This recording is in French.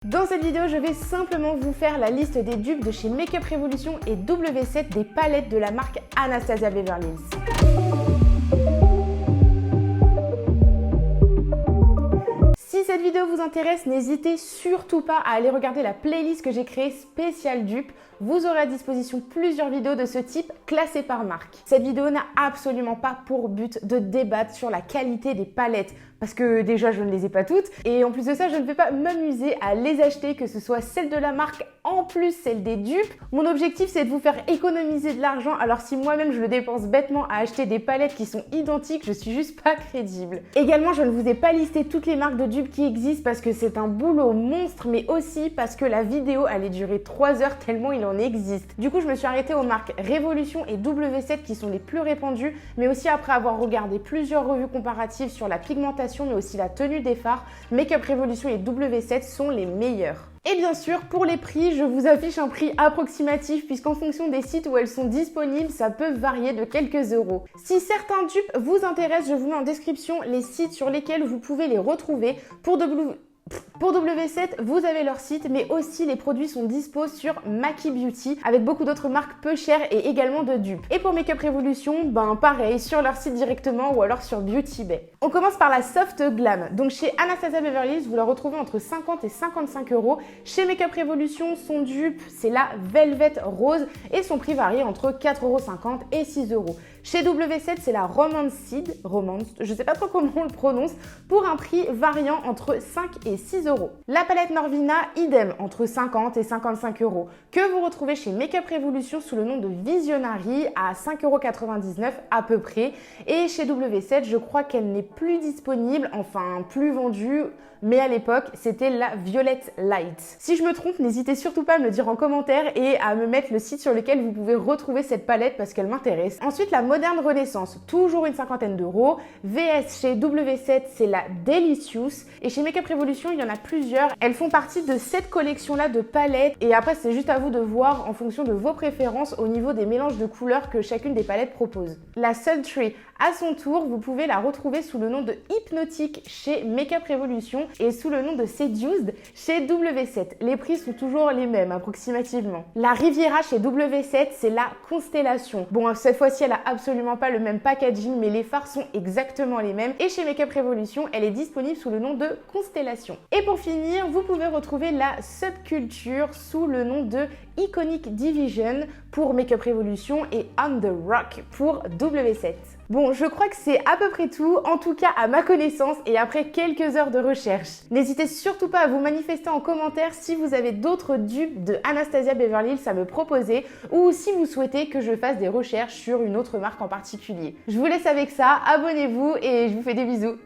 Dans cette vidéo, je vais simplement vous faire la liste des dupes de chez Makeup Revolution et W7 des palettes de la marque Anastasia Beverly Hills. Si cette vidéo vous intéresse, n'hésitez surtout pas à aller regarder la playlist que j'ai créée spéciale dupes. Vous aurez à disposition plusieurs vidéos de ce type classées par marque. Cette vidéo n'a absolument pas pour but de débattre sur la qualité des palettes parce que déjà je ne les ai pas toutes et en plus de ça je ne vais pas m'amuser à les acheter, que ce soit celle de la marque en plus celle des dupes. Mon objectif c'est de vous faire économiser de l'argent, alors si moi-même je le dépense bêtement à acheter des palettes qui sont identiques, je suis juste pas crédible. Également je ne vous ai pas listé toutes les marques de dupes qui existent parce que c'est un boulot monstre, mais aussi parce que la vidéo allait durer 3 heures tellement il en existe. Du coup je me suis arrêtée aux marques Revolution et W7 qui sont les plus répandues, mais aussi après avoir regardé plusieurs revues comparatives sur la pigmentation mais aussi la tenue des fards, Makeup Revolution et W7 sont les meilleurs. Et bien sûr, pour les prix, je vous affiche un prix approximatif puisqu'en fonction des sites où elles sont disponibles, ça peut varier de quelques euros. Si certains dupes vous intéressent, je vous mets en description les sites sur lesquels vous pouvez les retrouver. Pour W7, vous avez leur site, mais aussi les produits sont dispo sur Maki Beauty avec beaucoup d'autres marques peu chères et également de dupes. Et pour Makeup Revolution, pareil, sur leur site directement ou alors sur Beauty Bay. On commence par la Soft Glam. Donc chez Anastasia Beverly Hills, vous la retrouvez entre 50 et 55 euros. Chez Makeup Revolution, son dupe, c'est la Velvet Rose et son prix varie entre 4,50 euros et 6 euros. Chez W7, c'est la Romance Seed, je sais pas trop comment on le prononce, pour un prix variant entre 5 et 6 euros. La palette Norvina, idem, entre 50 et 55 euros, que vous retrouvez chez Makeup Revolution sous le nom de Visionary à 5,99 euros à peu près. Et chez W7, je crois qu'elle n'est plus disponible, enfin plus vendue, mais à l'époque, c'était la Violette Light. Si je me trompe, n'hésitez surtout pas à me dire en commentaire et à me mettre le site sur lequel vous pouvez retrouver cette palette parce qu'elle m'intéresse. Ensuite, la Moderne Renaissance, toujours une cinquantaine d'euros. VS chez W7, c'est la Delicious. Et chez Makeup Revolution, il y en a plusieurs. Elles font partie de cette collection-là de palettes. Et après, c'est juste à vous de voir en fonction de vos préférences au niveau des mélanges de couleurs que chacune des palettes propose. La Sultry, à son tour, vous pouvez la retrouver sous le nom de Hypnotic chez Makeup Revolution et sous le nom de Seduced chez W7. Les prix sont toujours les mêmes approximativement. La Riviera chez W7, c'est la Constellation. Bon, cette fois-ci, elle a absolument pas le même packaging, mais les fards sont exactement les mêmes. Et chez Makeup Revolution, elle est disponible sous le nom de Constellation. Et pour finir, vous pouvez retrouver la Subculture sous le nom de Iconic Division pour Makeup Revolution et On The Rock pour W7. Bon, je crois que c'est à peu près tout, en tout cas à ma connaissance et après quelques heures de recherche. N'hésitez surtout pas à vous manifester en commentaire si vous avez d'autres dupes de Anastasia Beverly Hills à me proposer ou si vous souhaitez que je fasse des recherches sur une autre marque en particulier. Je vous laisse avec ça, abonnez-vous et je vous fais des bisous.